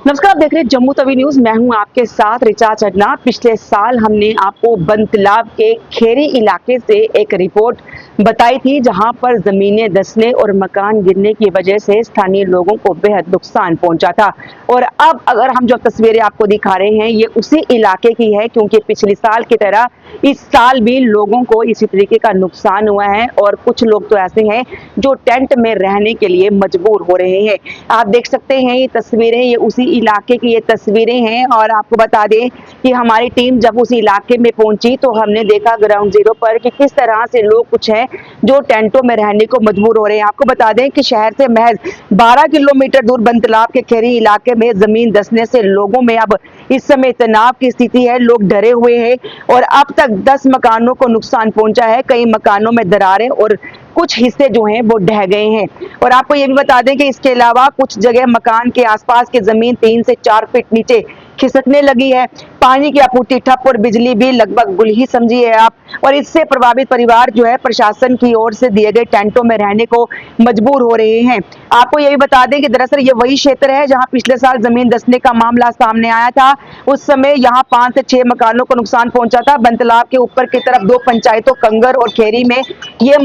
नमस्कार, आप देख रहे हैं जम्मू तवी न्यूज। मैं हूं आपके साथ रिचा चन्ना। पिछले साल हमने आपको बंतलाब के खेरी इलाके से एक रिपोर्ट बताई थी, जहां पर जमीनें धंसने और मकान गिरने की वजह से स्थानीय लोगों को बेहद नुकसान पहुंचा था। और अब अगर हम जो तस्वीरें आपको दिखा रहे हैं, ये उसी इलाके की है, क्योंकि पिछले साल की तरह इस साल भी लोगों को इसी तरीके का नुकसान हुआ है। और कुछ लोग तो ऐसे हैं जो टेंट में रहने के लिए मजबूर हो रहे हैं। आप देख सकते हैं ये तस्वीरें, ये उसी इलाके की ये तस्वीरें हैं। और आपको बता दें कि हमारी टीम जब उस इलाके में पहुंची तो हमने देखा ग्राउंड जीरो पर कि किस तरह से लोग कुछ हैं जो टेंटों में रहने को मजबूर हो रहे हैं। आपको बता दें कि शहर से महज 12 किलोमीटर दूर बंतलाब के खेरी इलाके में जमीन धंसने से लोगों में अब इस समय तनाव की स्थिति है। लोग डरे हुए हैं और अब तक 10 मकानों को नुकसान पहुंचा है। कई मकानों में दरारें और कुछ हिस्से जो हैं वो ढह गए हैं। और आपको ये भी बता दें कि इसके अलावा कुछ जगह मकान के आसपास की जमीन 3 से 4 फीट नीचे खिसकने लगी है। पानी की आपूर्ति ठप और बिजली भी लगभग गुल ही समझिए आप। और इससे प्रभावित परिवार जो है प्रशासन की ओर से दिए गए टेंटों में रहने को मजबूर हो रहे हैं। आपको ये भी बता दें कि दरअसल ये वही क्षेत्र है जहां पिछले साल जमीन धंसने का मामला सामने आया था। उस समय यहाँ 5 से 6 मकानों को नुकसान पहुंचा था। बंतलाब के ऊपर की तरफ 2 पंचायतों कंगर और खेरी में ये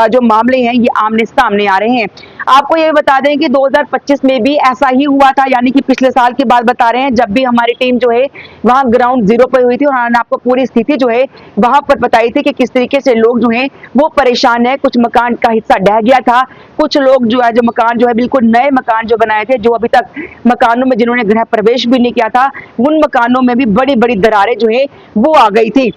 जो मामले हैं ये आमने सामने आ रहे हैं। आपको ये बता दें कि 2025 में भी ऐसा ही हुआ था, यानी कि पिछले साल की बात बता रहे हैं, जब भी हमारी टीम जो है वहां ग्राउंड जीरो पर हुई थी और उन्होंने आपको पूरी स्थिति जो है वहां पर बताई थी कि किस तरीके से लोग जो है वो परेशान है। कुछ मकान का हिस्सा ढह गया था, कुछ लोग जो है जो मकान जो है बिल्कुल नए मकान जो बनाए थे, जो अभी तक मकानों में जिन्होंने गृह प्रवेश भी नहीं किया था, उन मकानों में भी बड़ी बड़ी दरारें जो है वो आ गई थी।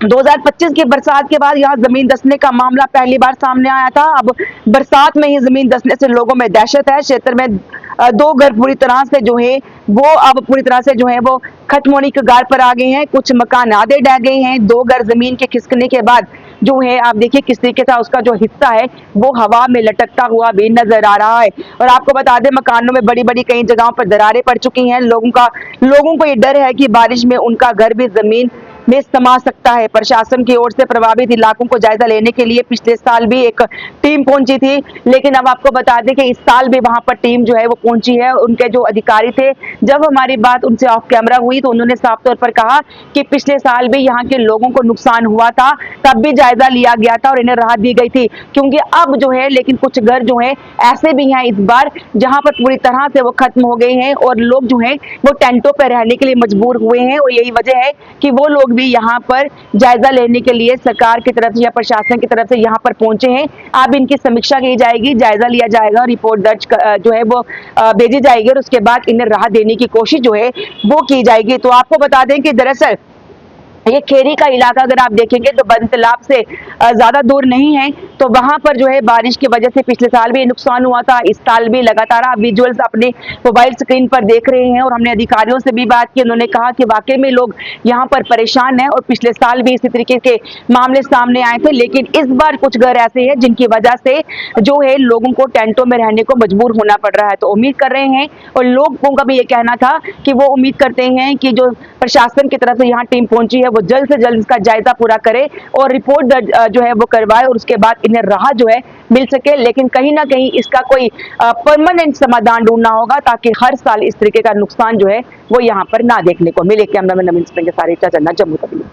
2025 की बरसात के बाद यहाँ जमीन धंसने का मामला पहली बार सामने आया था। अब बरसात में ही जमीन धंसने से लोगों में दहशत है। क्षेत्र में 2 घर पूरी तरह से जो है वो अब पूरी तरह से जो है वो खत्म होने के कगार पर आ गए हैं। कुछ मकान आधे ढह गए हैं। 2 घर जमीन के खिसकने के बाद जो है आप देखिए किस तरीके का उसका जो हिस्सा है वो हवा में लटकता हुआ भी नजर आ रहा है। और आपको बता दें मकानों में बड़ी बड़ी कई जगहों पर दरारें पड़ चुकी हैं। लोगों को ये डर है कि बारिश में उनका घर भी जमीन में समा सकता है। प्रशासन की ओर से प्रभावित इलाकों को जायजा लेने के लिए पिछले साल भी एक टीम पहुंची थी, लेकिन अब आपको बता दें कि इस साल भी वहां पर टीम जो है वो पहुंची है। उनके जो अधिकारी थे, जब हमारी बात उनसे ऑफ कैमरा हुई तो उन्होंने साफ तौर पर कहा कि पिछले साल भी यहाँ के लोगों को नुकसान हुआ था, तब भी जायजा लिया गया था और इन्हें राहत दी गई थी। क्योंकि अब जो है लेकिन कुछ घर जो है ऐसे भी हैं इस बार जहां पर पूरी तरह से वो खत्म हो गए हैं और लोग जो है वो टेंटों पर रहने के लिए मजबूर हुए हैं। और यही वजह है कि वो लोग भी यहाँ पर जायजा लेने के लिए सरकार की तरफ से या प्रशासन की तरफ से यहाँ पर पहुंचे हैं। अब इनकी समीक्षा की जाएगी, जायजा लिया जाएगा, रिपोर्ट दर्ज जो है वो भेजी जाएगी और उसके बाद इन्हें राहत देने की कोशिश जो है वो की जाएगी। तो आपको बता दें कि दरअसल ये खेरी का इलाका अगर आप देखेंगे तो बंतलाब से ज्यादा दूर नहीं है। तो वहां पर जो है बारिश की वजह से पिछले साल भी नुकसान हुआ था, इस साल भी लगातार आप विजुअल्स अपने मोबाइल स्क्रीन पर देख रहे हैं। और हमने अधिकारियों से भी बात की, उन्होंने कहा कि वाकई में लोग यहाँ पर परेशान हैं और पिछले साल भी इसी तरीके के मामले सामने आए थे। लेकिन इस बार कुछ घर ऐसे हैं जिनकी वजह से जो है लोगों को टेंटों में रहने को मजबूर होना पड़ रहा है। तो उम्मीद कर रहे हैं और लोगों का भी ये कहना था कि वो उम्मीद करते हैं कि जो प्रशासन की तरफ से यहाँ टीम पहुंची है वो जल्द से जल्द इसका जायजा पूरा करे और रिपोर्ट दर्ज जो है वो करवाए और उसके बाद इन्हें राहत जो है मिल सके। लेकिन कहीं ना कहीं इसका कोई परमानेंट समाधान ढूंढना होगा ताकि हर साल इस तरीके का नुकसान जो है वो यहाँ पर ना देखने को मिले। कैमरामैन नवीन सिंह के साथ रिचा चन्ना, जम्मू तवी।